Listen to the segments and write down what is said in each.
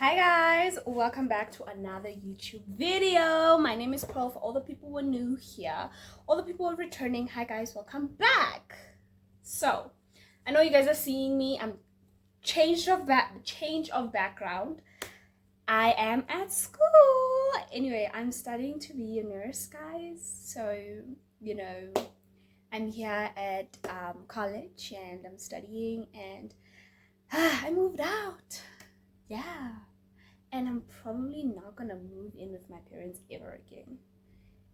Hi guys, welcome back to another YouTube video. My name is Pearl. For all the people who are new here, all the people who are returning, hi guys, welcome back. So I know you guys are seeing me. I'm change of background. I am at school. Anyway, I'm studying to be a nurse, guys. So I'm here at college and I'm studying, and I moved out. Yeah. And I'm probably not gonna move in with my parents ever again,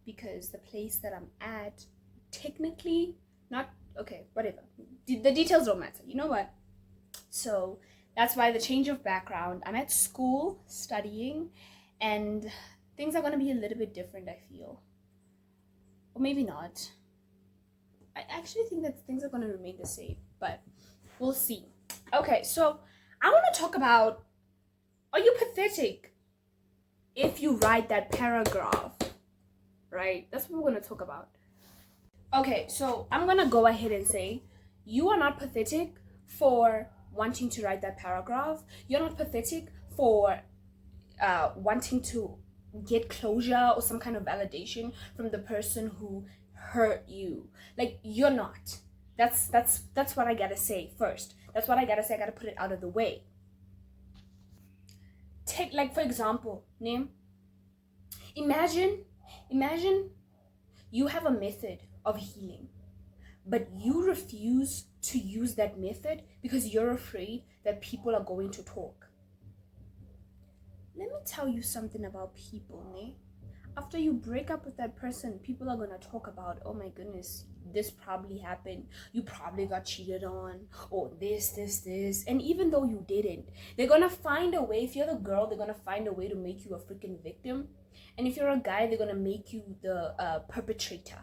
because the place that I'm at, technically, not okay, whatever. The details don't matter. You know what? So that's why the change of background. I'm at school studying, and things are gonna be a little bit different, I feel. Or maybe not. I actually think that things are gonna remain the same, but we'll see. Okay, so I wanna talk about, are you pathetic if you write that paragraph? Right? That's what we're going to talk about. Okay, so I'm going to go ahead and say, you are not pathetic for wanting to write that paragraph. You're not pathetic for wanting to get closure or some kind of validation from the person who hurt you. Like, you're not. That's what I gotta say first. That's what I gotta say. I gotta put it out of the way. Take, like, for example, imagine you have a method of healing, but you refuse to use that method because you're afraid that people are going to talk. Let me tell you something about people, after you break up with that person, people are going to talk about, oh my goodness, this probably happened, you probably got cheated on, or this, and even though you didn't, they're going to find a way. If you're the girl, they're going to find a way to make you a freaking victim, and if you're a guy, they're going to make you the perpetrator,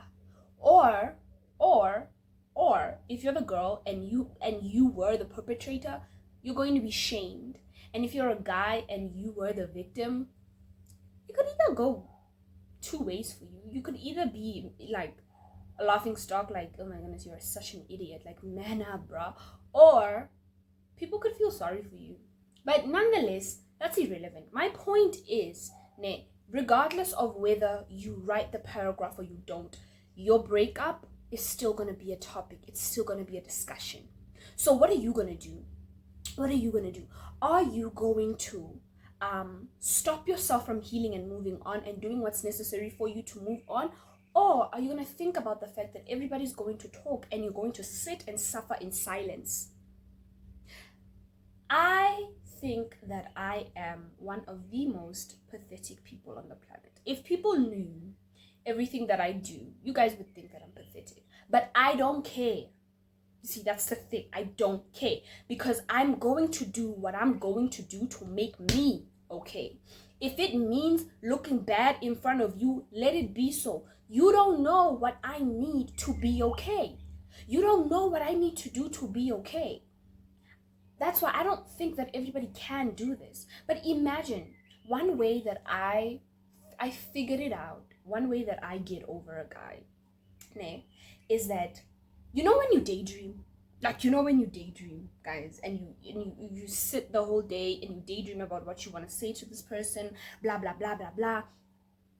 or if you're the girl and you were the perpetrator, you're going to be shamed. And if you're a guy and you were the victim, it could either go two ways for you. You could either be like a laughing stock, like, oh my goodness, you're such an idiot, like, man up, bro, or people could feel sorry for you. But nonetheless, that's irrelevant. My point is, regardless of whether you write the paragraph or you don't, your breakup is still going to be a topic. It's still going to be a discussion. So what are you going to do? Are you going to stop yourself from healing and moving on and doing what's necessary for you to move on? Or are you going to think about the fact that everybody's going to talk and you're going to sit and suffer in silence? I think that I am one of the most pathetic people on the planet. If people knew everything that I do, you guys would think that I'm pathetic. But I don't care. See, that's the thing. I don't care, because I'm going to do what I'm going to do to make me okay. If it means looking bad in front of you, let it be so. You don't know what I need to be okay. You don't know what I need to do to be okay. That's why I don't think that everybody can do this. But imagine, one way that I figured it out, one way that I get over a guy, is that, you know when you daydream, guys, and you sit the whole day and you daydream about what you want to say to this person, blah blah blah blah blah.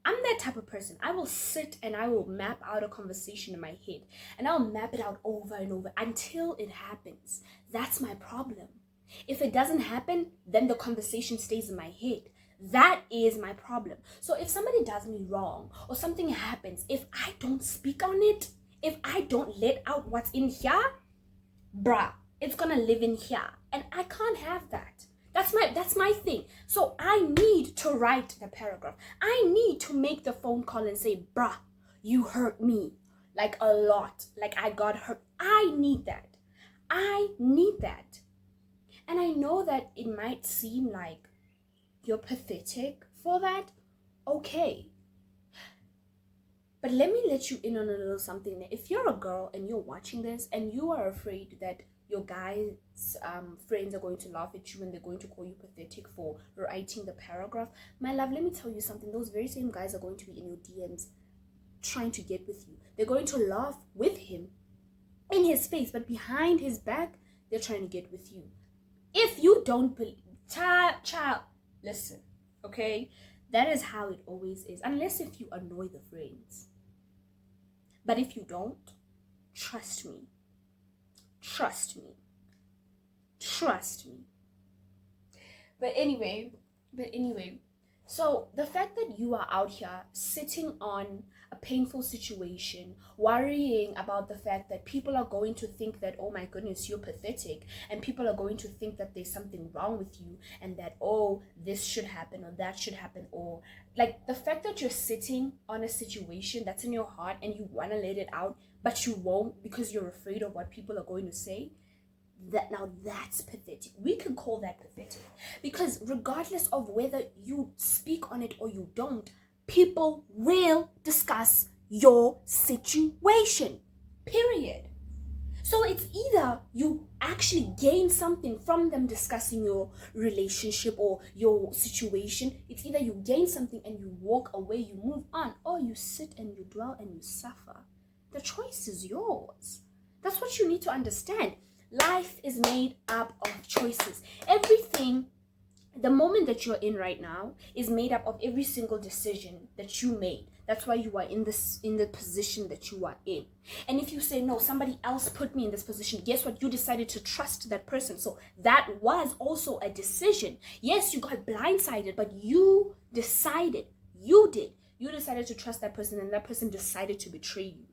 I'm that type of person. I will sit and I will map out a conversation in my head, and I'll map it out over and over until it happens. That's my problem. If it doesn't happen, then the conversation stays in my head. That is my problem. So if somebody does me wrong or something happens, if I don't speak on it, if I don't let out what's in here, bruh, it's gonna live in here, and I can't have that. That's my thing. So I need to write the paragraph. I need to make the phone call and say, bruh, you hurt me, like, a lot, like I got hurt. I need that. And I know that it might seem like you're pathetic for that. Okay, but let me let you in on a little something. If you're a girl and you're watching this and you are afraid that your guys' friends are going to laugh at you and they're going to call you pathetic for writing the paragraph, my love, let me tell you something. Those very same guys are going to be in your DMs trying to get with you. They're going to laugh with him in his face, but behind his back, they're trying to get with you. If you don't believe, child, Listen, okay? That is how it always is. Unless if you annoy the friends. But if you don't, trust me. Trust me. Trust me. But anyway, so the fact that you are out here sitting on a painful situation, worrying about the fact that people are going to think that, oh my goodness, you're pathetic, and people are going to think that there's something wrong with you, and that, oh, this should happen or that should happen, or like the fact that you're sitting on a situation that's in your heart and you want to let it out, but you won't because you're afraid of what people are going to say. That's pathetic. We can call that pathetic, because regardless of whether you speak on it or you don't, people will discuss your situation, period. So it's either you actually gain something from them discussing your relationship or your situation. It's either you gain something and you walk away, you move on, or you sit and you dwell and you suffer. The choice is yours. That's what you need to understand. Life is made up of choices. Everything, the moment that you're in right now, is made up of every single decision that you made. That's why you are in the position that you are in. And if you say, no, somebody else put me in this position, guess what? You decided to trust that person. So that was also a decision. Yes, you got blindsided, but you decided. You decided to trust that person, and that person decided to betray you.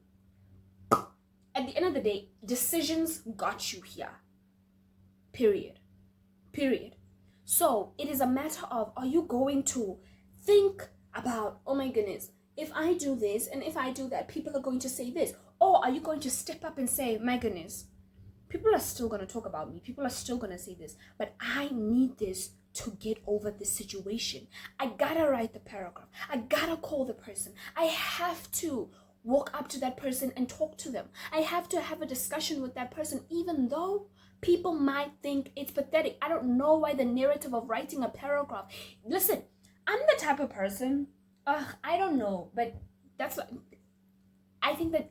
At the end of the day, decisions got you here. Period. So it is a matter of, are you going to think about, oh my goodness, if I do this and if I do that, people are going to say this? Or are you going to step up and say, my goodness, people are still going to talk about me. People are still going to say this, but I need this to get over this situation. I gotta write the paragraph. I gotta call the person. I have to walk up to that person and talk to them. I have to have a discussion with that person, even though people might think it's pathetic. I don't know why the narrative of writing a paragraph. Listen, I'm the type of person, I don't know, but that's what I think that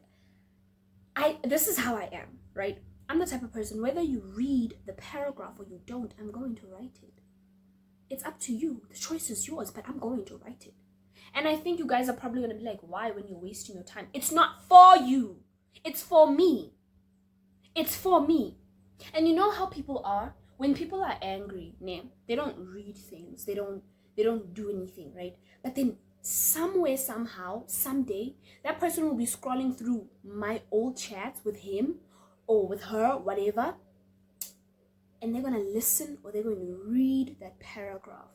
this is how I am, right? I'm the type of person, whether you read the paragraph or you don't, I'm going to write it. It's up to you. The choice is yours, but I'm going to write it. And I think you guys are probably going to be like, why, when you're wasting your time? It's not for you. It's for me. It's for me. And you know how people are? When people are angry, they don't read things. They don't do anything, right? But then somewhere, somehow, someday, that person will be scrolling through my old chats with him or with her, whatever. And they're going to listen or they're going to read that paragraph.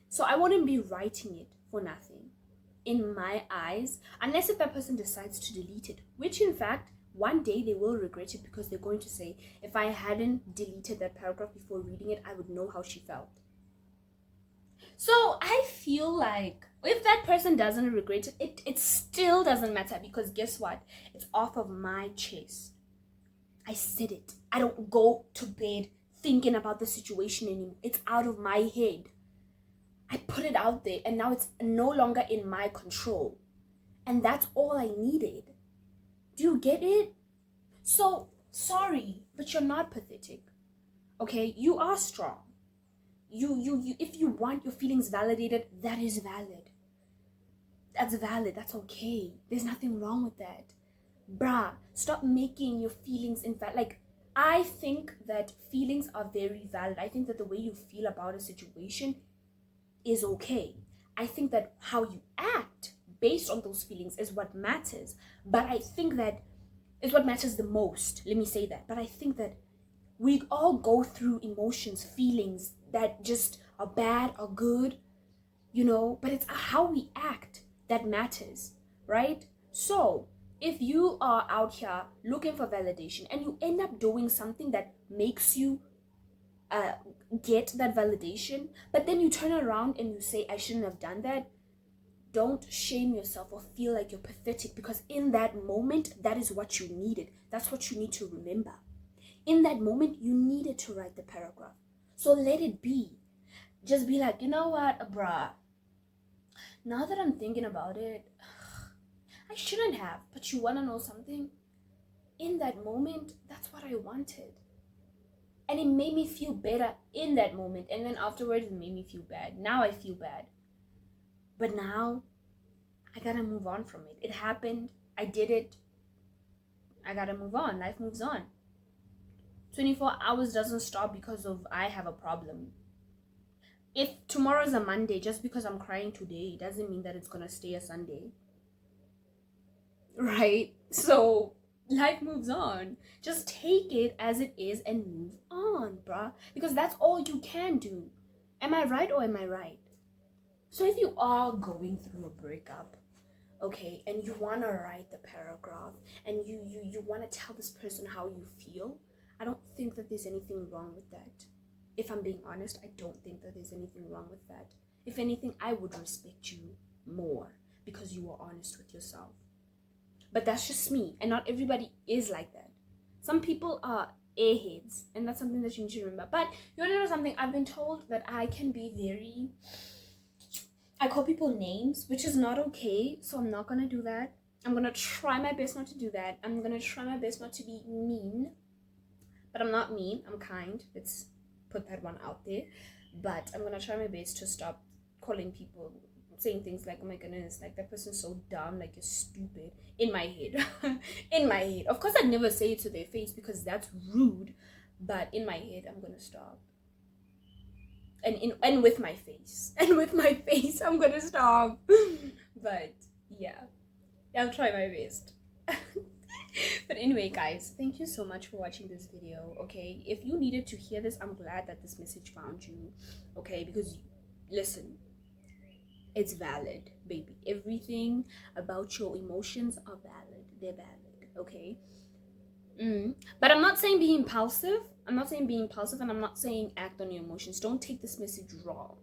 So I wouldn't be writing it for nothing, in my eyes, unless if that person decides to delete it, which in fact, one day they will regret it, because they're going to say, if I hadn't deleted that paragraph before reading it, I would know how she felt. So I feel like if that person doesn't regret it, it still doesn't matter, because guess what? It's off of my chest. I said it. I don't go to bed thinking about the situation anymore. It's out of my head. I put it out there, and now it's no longer in my control. And that's all I needed. Do you get it? So, sorry, but you're not pathetic. Okay? You are strong. You if you want your feelings validated, that is valid. That's valid. That's okay. There's nothing wrong with that. Bruh, stop making your feelings invalid. Like, I think that feelings are very valid. I think that the way you feel about a situation is okay. I think that how you act based on those feelings is what matters. But I think that is what matters the most. Let me say that. But I think that we all go through emotions, feelings that just are bad or good, but it's how we act that matters, right? So if you are out here looking for validation and you end up doing something that makes you get that validation, but then you turn around and you say, I shouldn't have done that, don't shame yourself or feel like you're pathetic, because in that moment, that is what you needed. That's what you need to remember. In that moment, you needed to write the paragraph. So let it be. Just be like, you know what, bruh, now that I'm thinking about it, I shouldn't have. But you want to know something? In that moment, that's what I wanted. And it made me feel better in that moment. And then afterwards, it made me feel bad. Now I feel bad. But now, I gotta move on from it. It happened. I did it. I gotta move on. Life moves on. 24 hours doesn't stop because of I have a problem. If tomorrow is a Monday, just because I'm crying today, it doesn't mean that it's gonna stay a Sunday. Right? So life moves on. Just take it as it is and move on, bruh. Because that's all you can do. Am I right or am I right? So if you are going through a breakup, okay, and you want to write the paragraph and you want to tell this person how you feel, I don't think that there's anything wrong with that. If I'm being honest, I don't think that there's anything wrong with that. If anything, I would respect you more because you were honest with yourself. But that's just me, and not everybody is like that. Some people are airheads, and that's something that you need to remember. But you want to know something? I've been told that I can be very... I call people names, which is not okay, so I'm not going to do that. I'm going to try my best not to do that. I'm going to try my best not to be mean. But I'm not mean. I'm kind. Let's put that one out there. But I'm going to try my best to stop calling people, saying things like, oh my goodness, like that person's so dumb, like you're stupid, in my head. In my head. Of course, I'd never say it to their face because that's rude. But in my head, I'm going to stop. And with my face. And with my face, I'm going to stop. But yeah, I'll try my best. But anyway, guys, thank you so much for watching this video. Okay, if you needed to hear this, I'm glad that this message found you. Okay, because listen, it's valid, baby. Everything about your emotions are valid. They're valid. Okay. But I'm not saying be impulsive. I'm not saying be impulsive, and I'm not saying act on your emotions. Don't take this message wrong.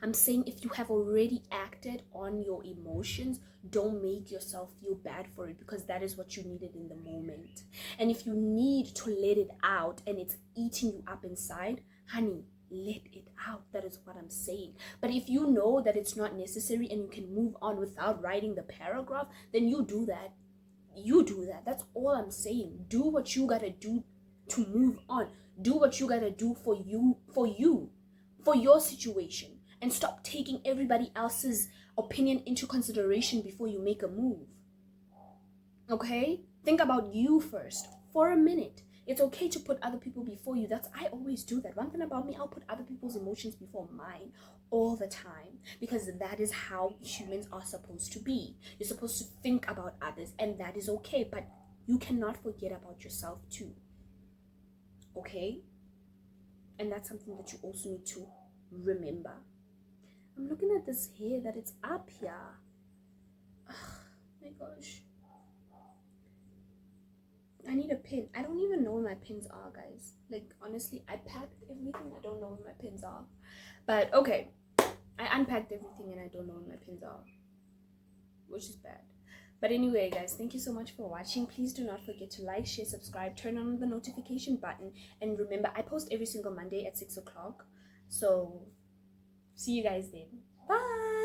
I'm saying if you have already acted on your emotions, don't make yourself feel bad for it, because that is what you needed in the moment. And if you need to let it out and it's eating you up inside, honey, let it out. That is what I'm saying. But if you know that it's not necessary and you can move on without writing the paragraph, then you do that. You do that. That's all I'm saying. Do what you gotta do to move on. Do what you gotta do for your situation, and stop taking everybody else's opinion into consideration before you make a move. Okay? Think about you first for a minute. It's okay to put other people before you. I always do that. One thing about me, I'll put other people's emotions before mine all the time, because that is how humans are supposed to be. You're supposed to think about others, and that is okay, but you cannot forget about yourself too. Okay? And that's something that you also need to remember. I'm looking at this hair that it's up here. Oh my gosh. I need a pin. I don't even know where my pins are, guys. Like, honestly, I packed everything. I don't know where my pins are. But, okay. I unpacked everything and I don't know where my pins are. Which is bad. But anyway, guys, thank you so much for watching. Please do not forget to like, share, subscribe, turn on the notification button. And remember, I post every single Monday at 6 o'clock. So, see you guys then. Bye!